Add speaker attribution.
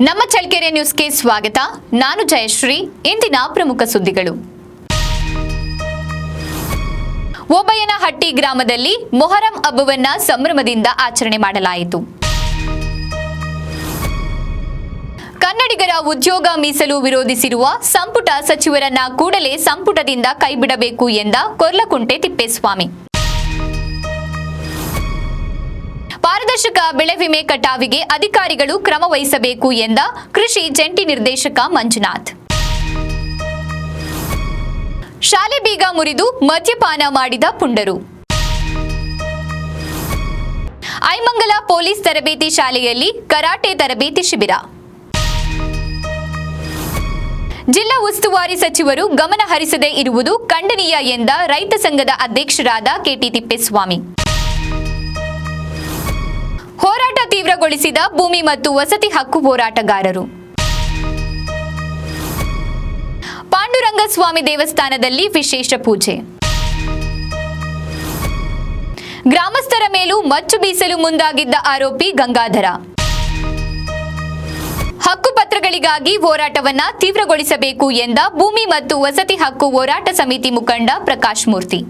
Speaker 1: ನಮ್ಮ ಚಳ್ಳಕೆರೆ ನ್ಯೂಸ್ಗೆ ಸ್ವಾಗತ. ನಾನು ಜಯಶ್ರೀ. ಇಂದಿನ ಪ್ರಮುಖ ಸುದ್ದಿಗಳು. ಓಬಯ್ಯನಹಟ್ಟಿ ಗ್ರಾಮದಲ್ಲಿ ಮೊಹರಂ ಹಬ್ಬವನ್ನ ಸಂಭ್ರಮದಿಂದ ಆಚರಣೆ ಮಾಡಲಾಯಿತು. ಕನ್ನಡಿಗರ ಉದ್ಯೋಗ ಮೀಸಲು ವಿರೋಧಿಸಿರುವ ಸಂಪುಟ ಸಚಿವರನ್ನ ಕೂಡಲೇ ಸಂಪುಟದಿಂದ ಕೈಬಿಡಬೇಕು ಎಂದ ಕೊರ್ಲಕುಂಟೆ ತಿಪ್ಪೇಸ್ವಾಮಿ. ಪಾರದರ್ಶಕ ಬೆಳೆ ವಿಮೆ ಕಟಾವಿಗೆ ಅಧಿಕಾರಿಗಳು ಕ್ರಮ ವಹಿಸಬೇಕು ಎಂದ ಕೃಷಿ ಜಂಟಿ ನಿರ್ದೇಶಕ ಮಂಜುನಾಥ್. ಶಾಲೆ ಬೀಗ ಮುರಿದು ಮದ್ಯಪಾನ ಮಾಡಿದ ಪುಂಡರು. ಐಮಂಗಲ ಪೊಲೀಸ್ ತರಬೇತಿ ಶಾಲೆಯಲ್ಲಿ ಕರಾಟೆ ತರಬೇತಿ ಶಿಬಿರ. ಜಿಲ್ಲಾ ಉಸ್ತುವಾರಿ ಸಚಿವರು ಗಮನ ಹರಿಸದೇ ಇರುವುದು ಖಂಡನೀಯ ಎಂದ ರೈತ ಸಂಘದ ಅಧ್ಯಕ್ಷರಾದ ಕೆಟಿ ತಿಪ್ಪೇಸ್ವಾಮಿ. ಹೋರಾಟ ತೀವ್ರಗೊಳಿಸಿದ ಭೂಮಿ ಮತ್ತು ವಸತಿ ಹಕ್ಕು ಹೋರಾಟಗಾರರು. ಪಾಂಡುರಂಗಸ್ವಾಮಿ ದೇವಸ್ಥಾನದಲ್ಲಿ ವಿಶೇಷ ಪೂಜೆ. ಗ್ರಾಮಸ್ಥರ ಮೇಲೂ ಮಚ್ಚು ಬೀಸಲು ಮುಂದಾಗಿದ್ದ ಆರೋಪಿ ಗಂಗಾಧರ. ಹಕ್ಕುಪತ್ರಗಳಿಗಾಗಿ ಹೋರಾಟವನ್ನ ತೀವ್ರಗೊಳಿಸಬೇಕು ಎಂದ ಭೂಮಿ ಮತ್ತು ವಸತಿ ಹಕ್ಕು ಹೋರಾಟ ಸಮಿತಿ ಮುಖಂಡ ಪ್ರಕಾಶ್ ಮೂರ್ತಿ.